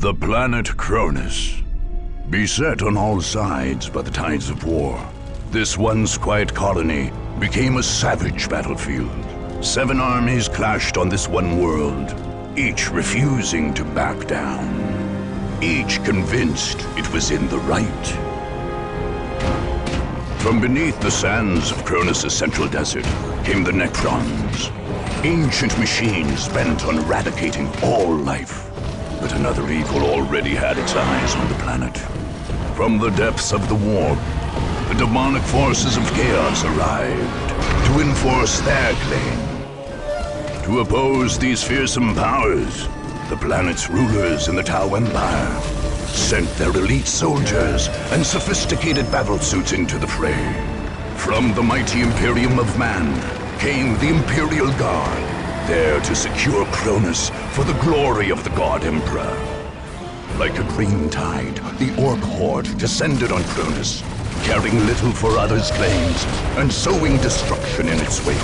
The planet Cronus. Beset on all sides by the tides of war, this once quiet colony became a savage battlefield. 7 armies clashed on this one world, each refusing to back down. Each convinced it was in the right. From beneath the sands of Cronus' central desert came the Necrons, ancient machines bent on eradicating all life. But another evil already had its eyes on the planet. From the depths of the warp, the demonic forces of chaos arrived to enforce their claim. To oppose these fearsome powers, the planet's rulers in the Tau Empire sent their elite soldiers and sophisticated battlesuits into the fray. From the mighty Imperium of Man came the Imperial Guard, there to secure Cronus for the glory of the God Emperor. Like a green tide, the Orc Horde descended on Cronus, caring little for others' claims and sowing destruction in its wake.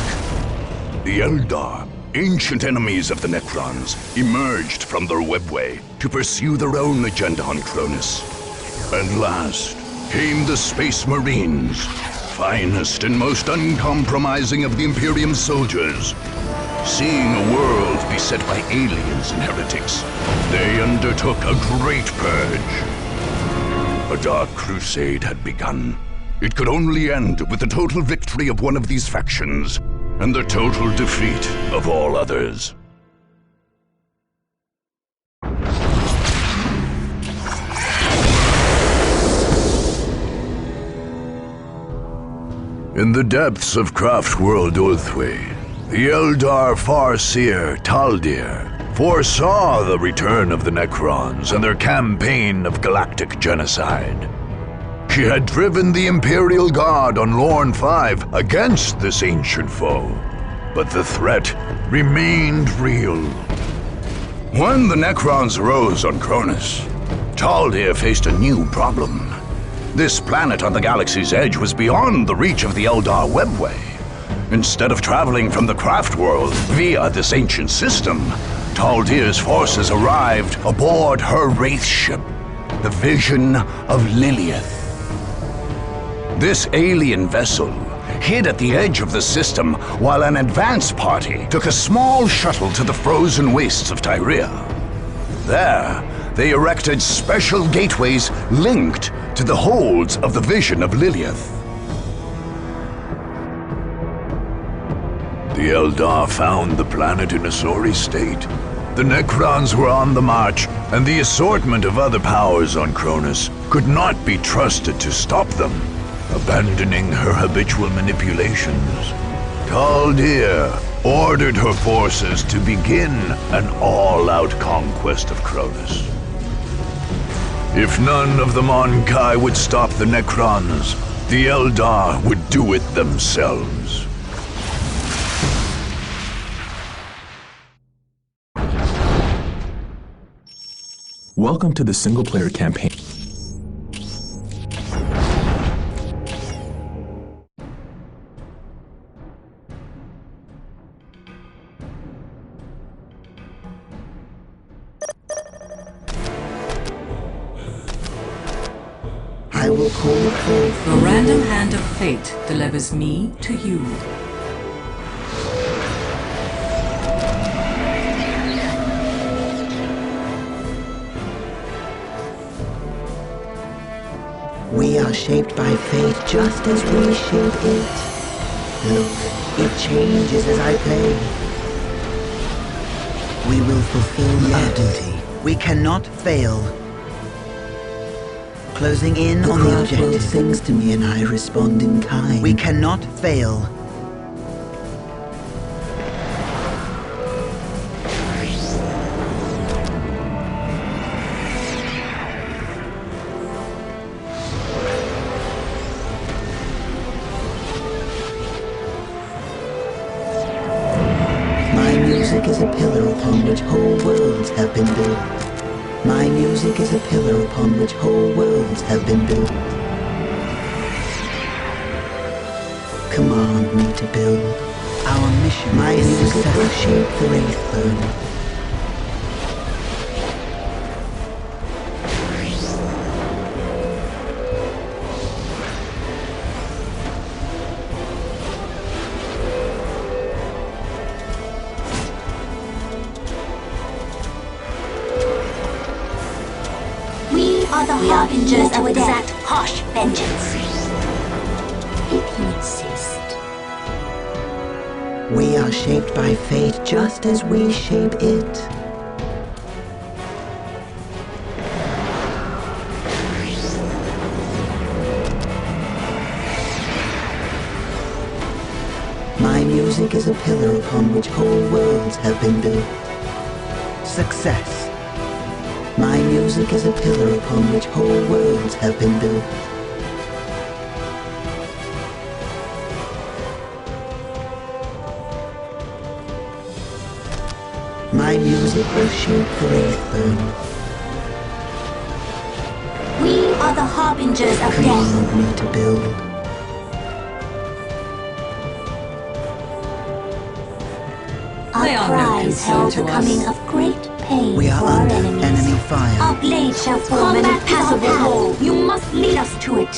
The Eldar, ancient enemies of the Necrons, emerged from their webway to pursue their own agenda on Cronus. And last came the Space Marines, finest and most uncompromising of the Imperium's soldiers. Seeing a world beset by aliens and heretics, they undertook a great purge. A dark crusade had begun. It could only end with the total victory of one of these factions, and the total defeat of all others. In the depths of Craftworld Ulthwé, the Eldar Farseer Taldir foresaw the return of the Necrons and their campaign of galactic genocide. She had driven the Imperial Guard on Lorne 5 against this ancient foe, but the threat remained real. When the Necrons rose on Cronus, Taldir faced a new problem. This planet on the galaxy's edge was beyond the reach of the Eldar webway. Instead of traveling from the craft world via this ancient system, Taldir's forces arrived aboard her wraith ship, the Vision of Lilith. This alien vessel hid at the edge of the system while an advance party took a small shuttle to the frozen wastes of Tyria. There, they erected special gateways linked to the holds of the Vision of Lilith. The Eldar found the planet in a sorry state. The Necrons were on the march, and the assortment of other powers on Cronus could not be trusted to stop them. Abandoning her habitual manipulations, Taldir ordered her forces to begin an all-out conquest of Cronus. If none of the Mon-Kai would stop the Necrons, the Eldar would do it themselves. Welcome to the single-player campaign. I will call forth. The random hand of fate delivers me to you. We are shaped by fate just as we shape it. Look, it changes as I play. We will fulfill our duty. We cannot fail. Closing in on the objective sings to me and I respond in kind. We cannot fail. My music is a pillar upon which whole worlds have been built. My music is a pillar upon which whole worlds have been built. Command me to build. Our mission my is to shape the wraith burn. We are hingers to exact harsh vengeance. If you insist. We are shaped by fate just as we shape it. My music is a pillar upon which whole worlds have been built. Success. My music is a pillar upon which whole worlds have been built. My music will shape the Wraithburn. We are the harbingers of death. Command me to build. They Our are no cries concern herald to the us. coming of great pain We are for our under enemies. enemy fire. Our blade shall form an impassable wall. You must lead us to it.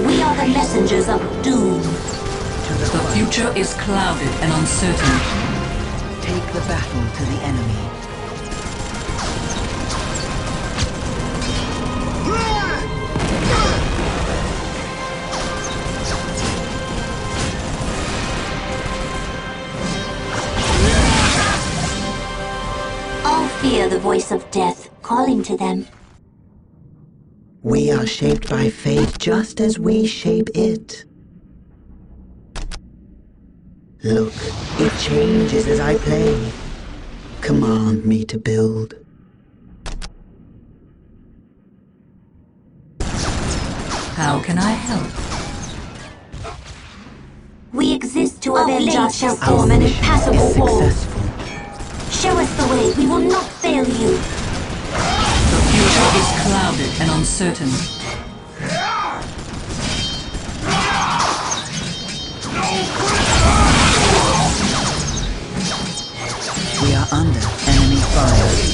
We are the messengers of doom. To the The fight. future is clouded and uncertain. Take the battle to the enemy. All fear the voice of death calling to them. We are shaped by fate just as we shape it. Look, it changes as I play. Command me to build. How can I help? We exist to avenge our shall Our form an mission impassable is wall. successful. Show us the way. We will not fail you. The future is clouded and uncertain. We are under enemy fire.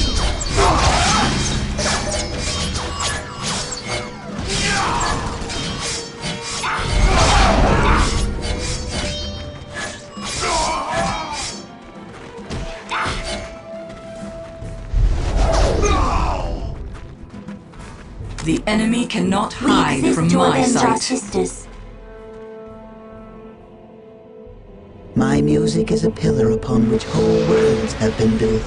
The enemy cannot We hide exist from to my avenge our sight. sisters. My music is a pillar upon which whole worlds have been built.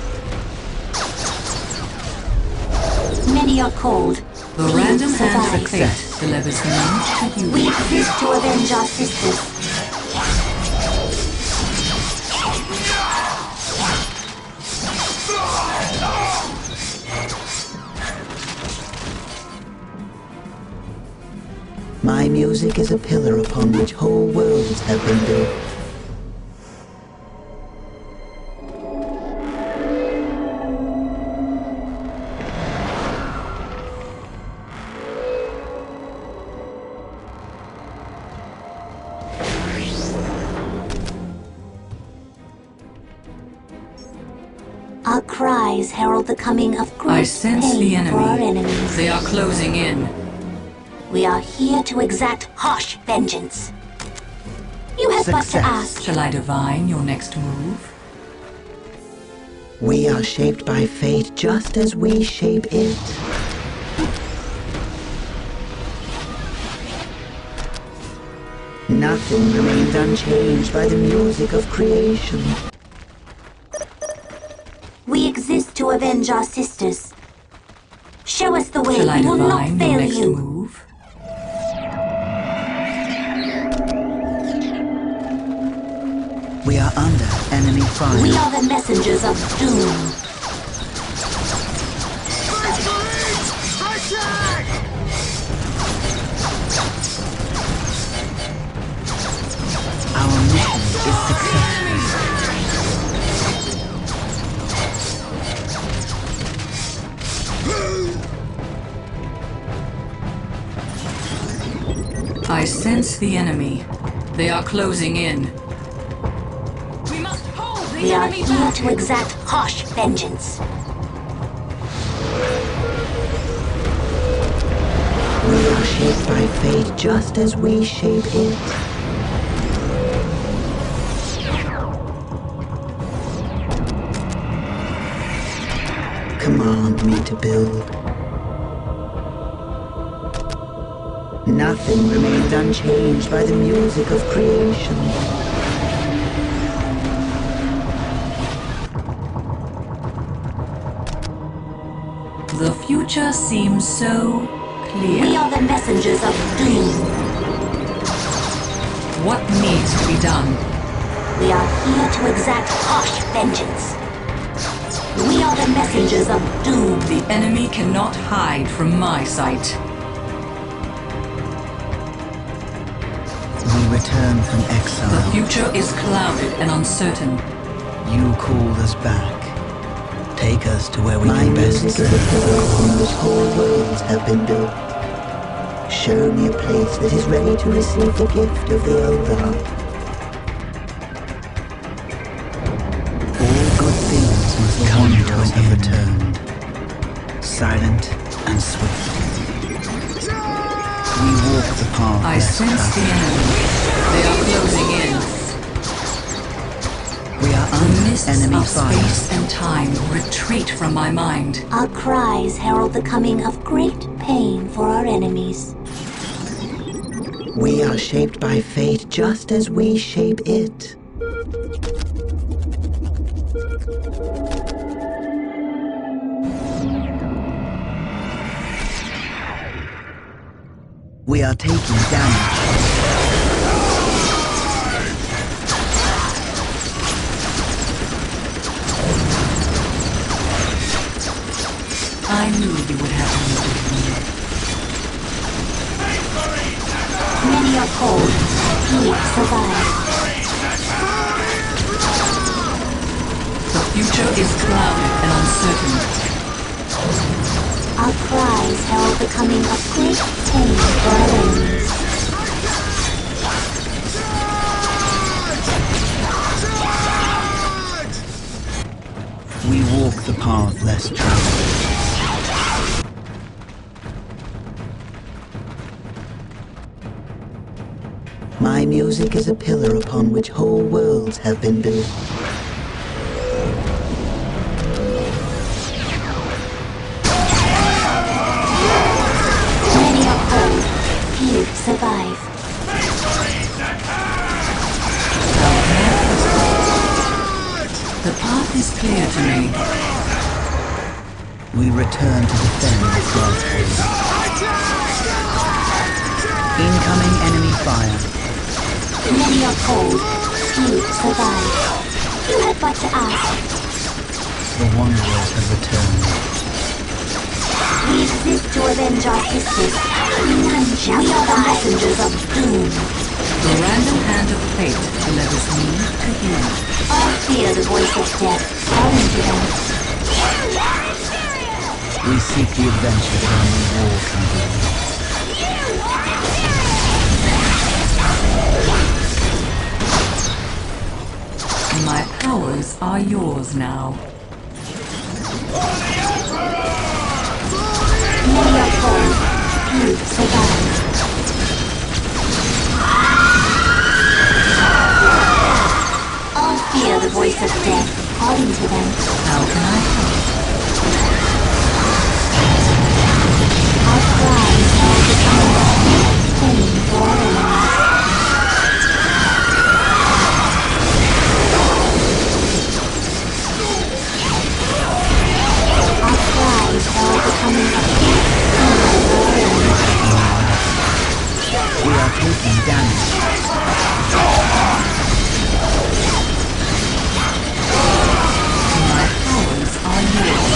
Many are called. The Few random hand of survive. fate delivers me to you. We exist to avenge our sisters. My music is a pillar upon which whole worlds have been built. Our cries herald the coming of great I sense pain the for our enemy. enemies. They are closing in. We are here to exact harsh vengeance. You have but to Success. ask. Shall I divine your next move? We are shaped by fate just as we shape it. Nothing remains unchanged by the music of creation. We exist to avenge our sisters. Show us the way. Shall I We will not divine your fail next you. move? We are under enemy fire. We are the messengers of doom. Our mission is successful. I sense the enemy. They are closing in. We must hold the We are enemy here back. to exact harsh vengeance. We are shaped by fate just as we shape it. command me to build. Nothing remains unchanged by the music of creation. The future seems so clear. We are the messengers of doom. What needs to be done? We are here to exact harsh vengeance. We are the messengers of doom. The enemy cannot hide from my sight. We return from The exile. future is clouded and uncertain. You called us back. Take us to where we can best serve. My music is a pillar upon which whole worlds have been built. Show me a place that is ready to receive the gift of the Eldar. All good things must come to an end. Returned, silent and swift. We walk the path. I sense the enemy. They are closing in. We are The under mists enemy of fire. space and time retreat from my mind. Our cries herald the coming of great pain for our enemies. We are shaped by fate just as we shape it. We are taking damage. I knew you would have me with me. Many are cold, few survive. The future is clouded and uncertain. Our cries herald the coming of great pain for our enemies. We walk the path less traveled. My music is a pillar upon which whole worlds have been built. Many are cold, few survive. The path is clear to me. We return to defend the Crusade. Incoming enemy fire. Many are cold, few survive. You had but to ask. The Wanderers have returned. We exist to avenge our sisters. None shall we are the messengers of doom. The random hand of fate delivers me to you. All fear the voice of death. Calling to them. We seek the adventure that only war can bring. My powers are yours now. Many are cold, few survive. All fear the voice of death, calling to them. How can I help? Our cries are the coming of great pain for our enemies. Our cries are the coming of great pain for our enemies. We are taking damage. My powers are yours.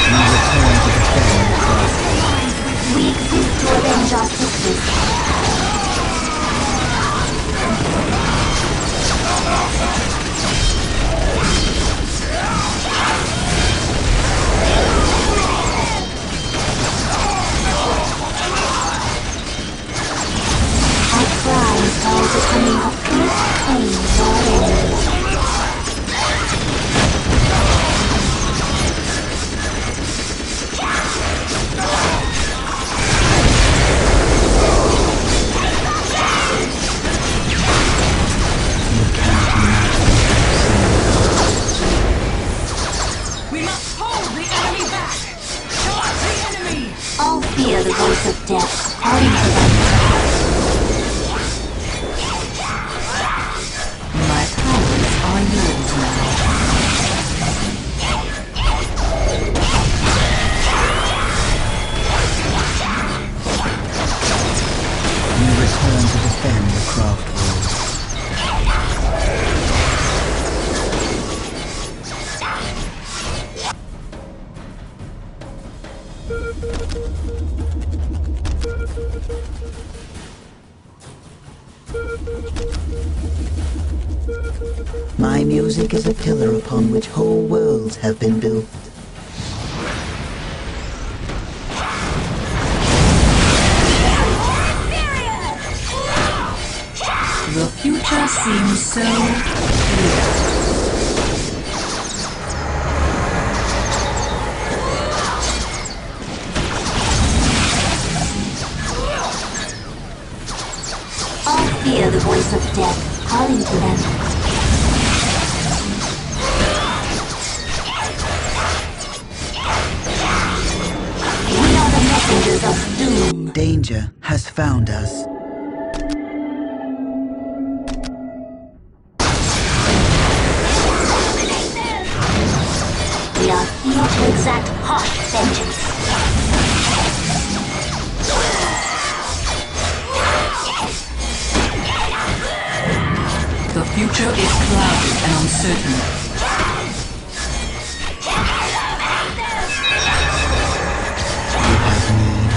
We return to defend the Crusade. We exist to avenge our sisters. fear the voice of death calling to them. My powers are yours now. We return to defend the craft world. My music is a pillar upon which whole worlds have been built. The future seems so clear. All fear the voice of death calling to them. We are the messengers of doom. Danger has found us. We are here to exact harsh vengeance. The future is clouded and uncertain. You have need.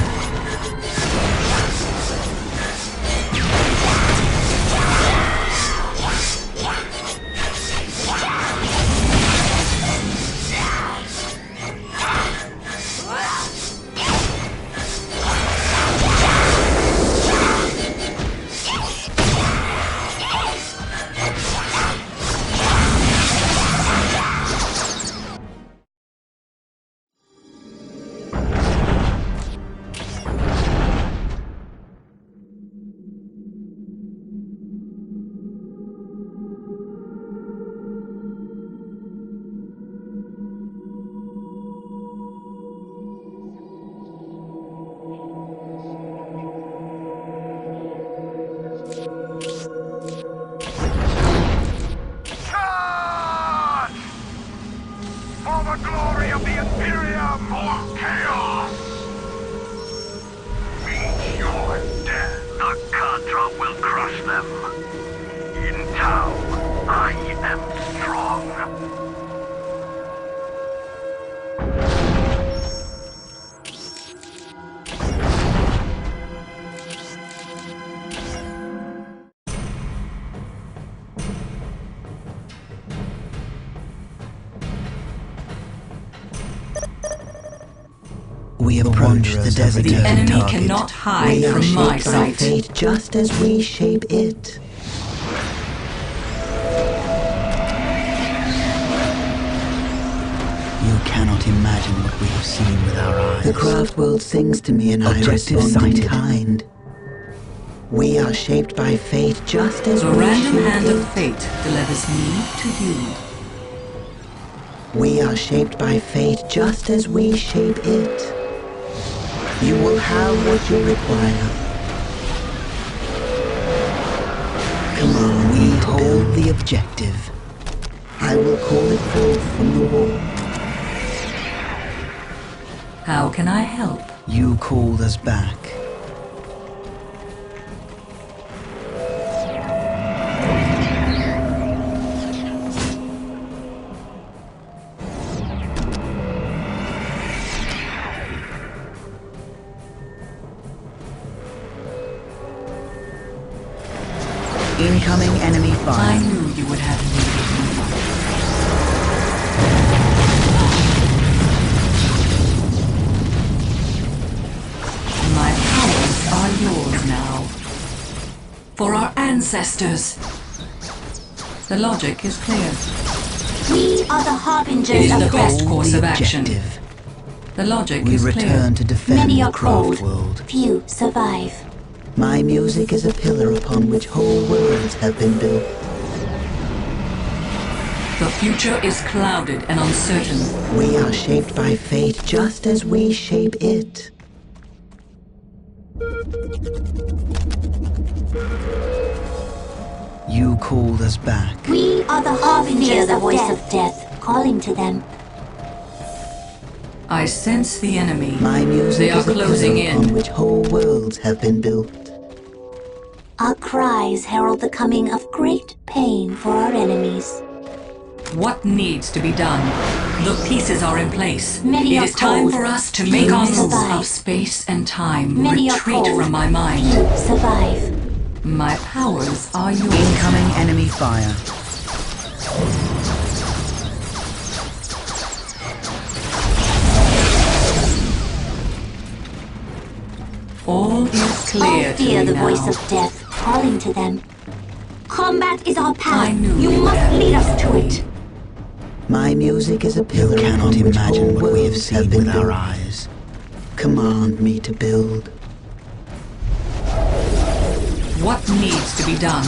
For the glory of the Imperium or chaos! Meet your death. The Contra will crush them. In Tau, I am strong. We approach the desert. The enemy target. cannot hide We are from my shaped by sight. fate just as we shape it. You cannot imagine what we have seen with our eyes. The craft world sings to me and Objective I respond in sighted. kind. We are shaped by fate just as The we random shape hand it. of fate delivers me to you. We are shaped by fate just as we shape it. You will have what you require. Command me to hold the objective. I will call it forth from the wall. How can I help? You called us back. Incoming enemy I fire. knew you would have needed me. My powers are yours now. For our ancestors. The logic is clear. We are the It harbingers is of the death. best Hold course the of action. objective. The logic We is return clear. to defend Many the are craft called, world. few survive. My music is a pillar upon which whole worlds have been built. The future is clouded and uncertain. We are shaped by fate just as we shape it. You called us back. We are the harbingers of voice of death, calling to them. I sense the enemy. My music They are is a closing pillar upon in. which whole worlds have been built. Our cries herald the coming of great pain for our enemies. What needs to be done? The pieces are in place. Many It are is time cold. for us to Few make our move survive. of space and time. Many are Retreat cold. from my mind. Few survive. My powers are yours. Incoming enemy fire. All is clear All to fear me the now. voice of death, calling to them. Combat is our I path. knew You you must had lead me. us to it. My music is a pillar. You cannot imagine what we have seen with our eyes. Command me to build. What needs to be done?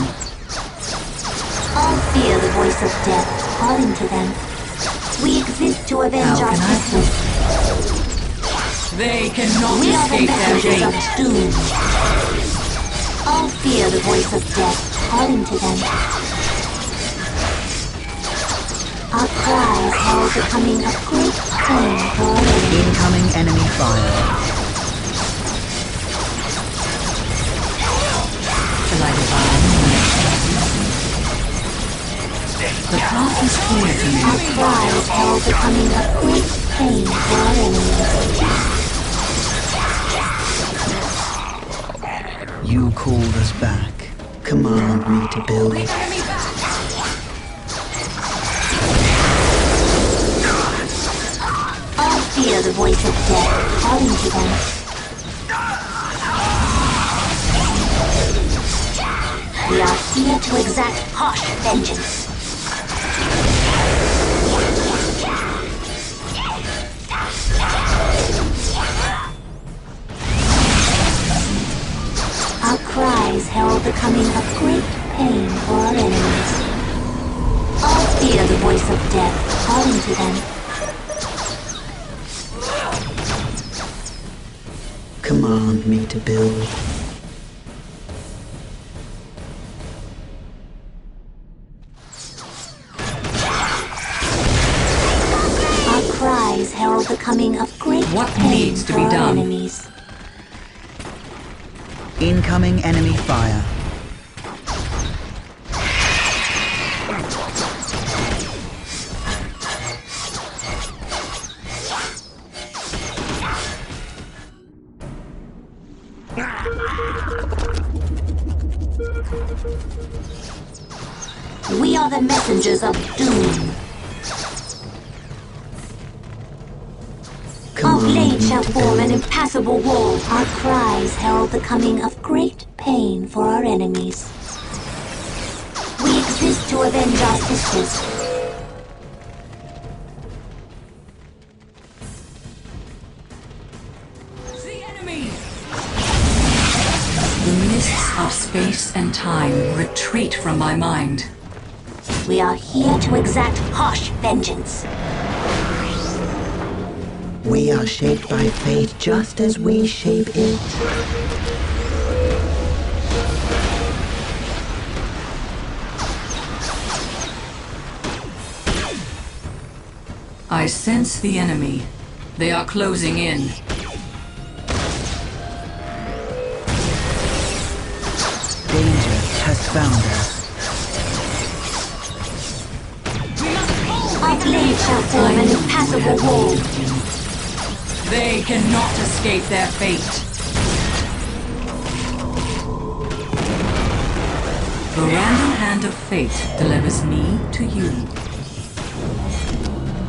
All fear the voice of death, calling to them. We exist to avenge How our can I sisters. They cannot We are the escape their messengers of fate. doom. All fear the voice of death, calling to them. Our cries herald the coming of great pain for our enemies. Incoming enemy fire. Shall I divine? The path is clear to me. Our cries herald the coming of great pain for our enemies. You called us back. Command me to build. All fear the voice of death, calling to them. We are here to exact harsh vengeance. Our cries herald the coming of great pain for our enemies. All fear the voice of death, calling to them. Command me to build. Our cries herald the coming of great What pain needs to for be our done? enemies. Incoming enemy fire. We are the messengers of doom. Our Command blade me shall to form an build. impassable wall. Our cries herald the coming of great pain for our enemies. We exist to avenge our sisters. The enemy! The mists of space and time retreat from my mind. We are here to exact harsh vengeance. We are shaped by fate just as we shape it. I sense the enemy. They are closing in. Danger has found us. Our blade shall form an impassable wall. They cannot escape their fate. The random hand of fate delivers me to you.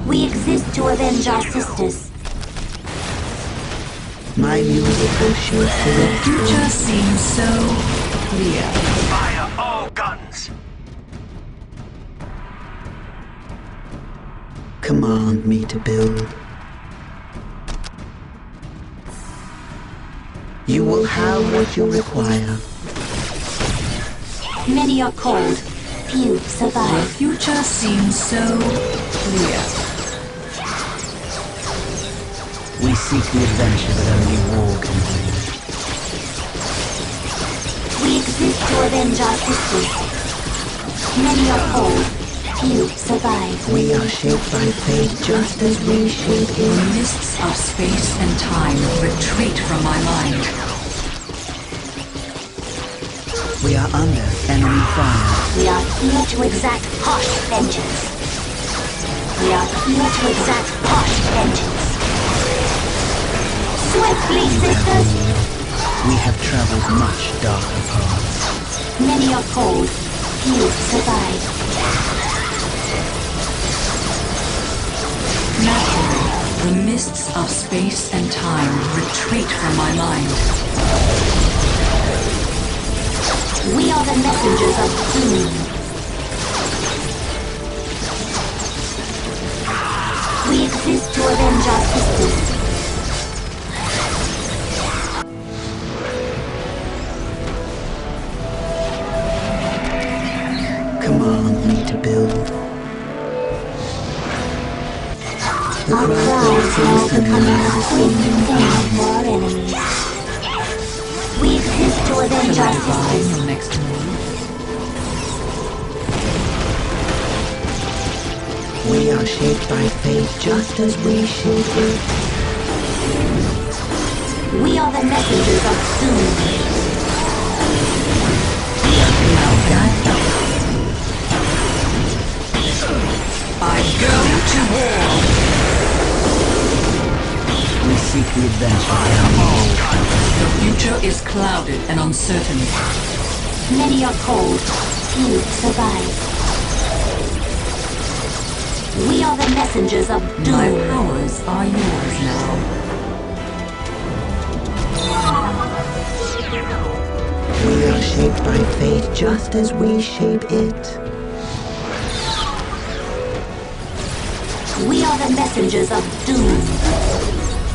We exist to avenge our sisters. My music will shape the The earth. future seems so clear. Fire all guns! Command me to build. You will have what you require. Many are cold. Few The survive. future seems so clear. We seek the adventure that only war can bring. avenge our sisters. Many are cold, few survive. We are shaped by fate just as we shape The it. mists of space and time retreat from my mind. We are under enemy fire. We are here to exact harsh vengeance. We are here to exact harsh vengeance. Swiftly, sisters! We have traveled much darker paths. Many are cold, few survive. Naturally, the mists of space and time retreat from my mind. We are the messengers of doom. We exist to avenge our sisters. Command me to build. The Our cry cries herald the coming of great pain for our enemies. We exist to avenge Shall I our divine sisters. your next move? We are shaped by fate just as we shape it. We are the messengers of doom. I go to war! We seek the adventure down the road. The future is clouded and uncertain. Many are cold, few survive. We are the messengers of doom. My powers are yours now. We are shaped by fate just as we shape it. We are the messengers of doom.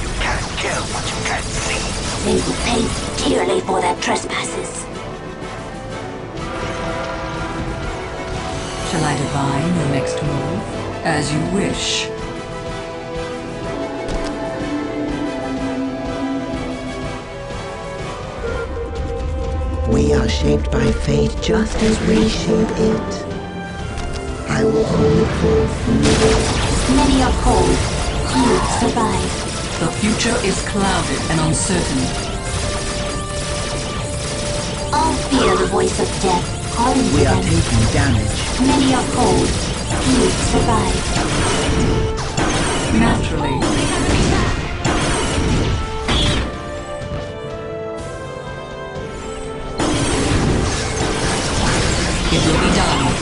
You can't kill what you can't see. They will pay dearly for their trespasses. Shall I divine your next move? As you wish. We are shaped by fate just as we shape it. I will call it forth from the earth. Many are cold, few survive. The future is clouded and uncertain. All fear the voice of death calling to We are them. taking damage. Many are cold, few survive. Naturally. It will be done.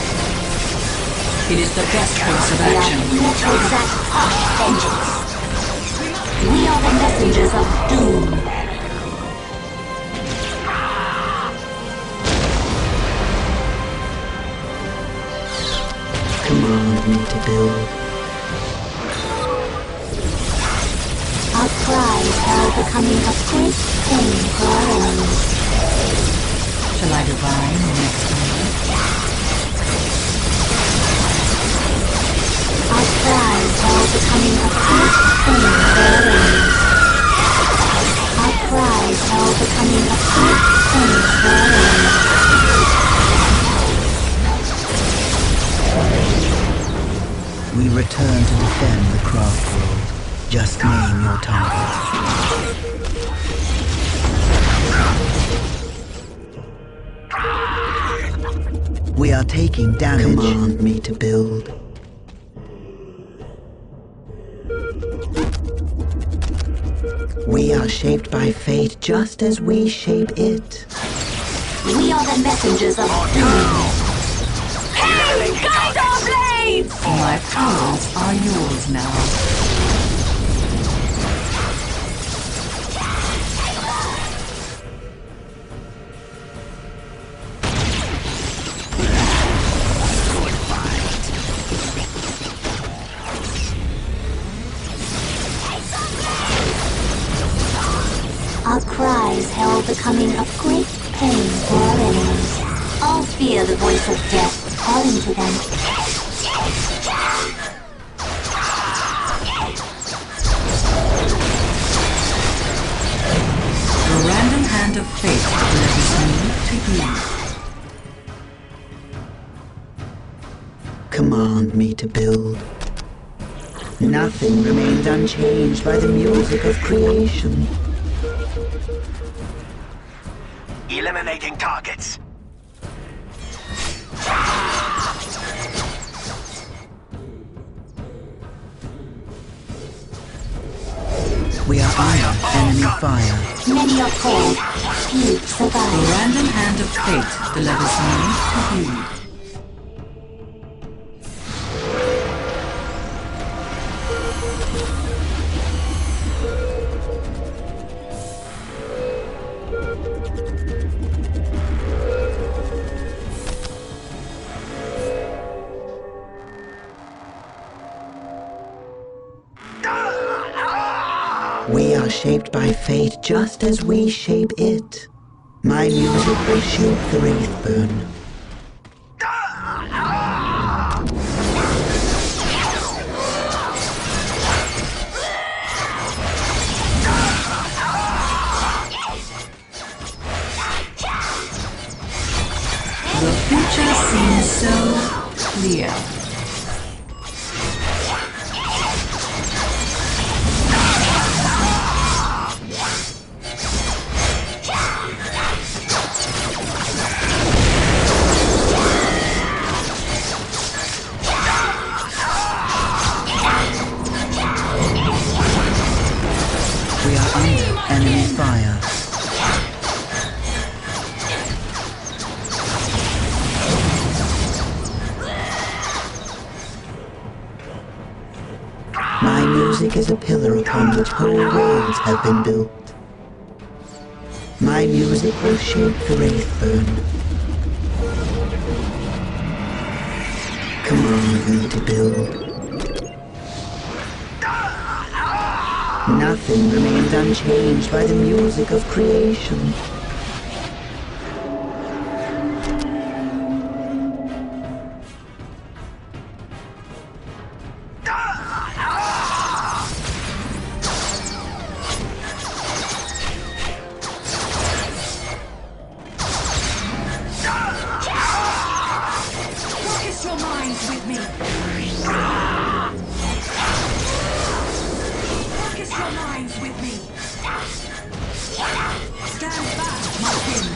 It is the best course of We are action. here to exact harsh vengeance. We are the messengers of doom. Command me to build. Our cries herald the coming of great pain for our enemies. Shall I divine your next move? Our cries herald the coming of great pain for our enemies. Our cries herald the coming of great pain for our enemies. We return to defend the craft world. Just name your target. We are taking damage. Command me to build. We are shaped by fate just as we shape it. We are the messengers of doom. My powers are yours now. Our cries herald the coming of great pain for our enemies. All fear the voice of death calling to them. The random hand of fate delivers me to you. Command me to build. Nothing remains unchanged by the music of creation. Eliminating targets. We are under enemy fire. Many are called, few The survive. random hand of fate delivers me to you. We are shaped by fate just as we shape it. My music will shape the Wraithburn. The future seems so clear. We are under enemy fire. My music is a pillar upon which whole worlds have been built. My music will shape the Wraithburn. Command me to build. Nothing remains unchanged by the music of creation. Focus your minds with me. Focus your minds with me. Stand back, my king.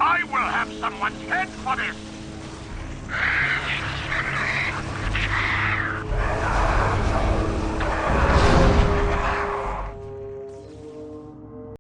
I will have someone's head for this!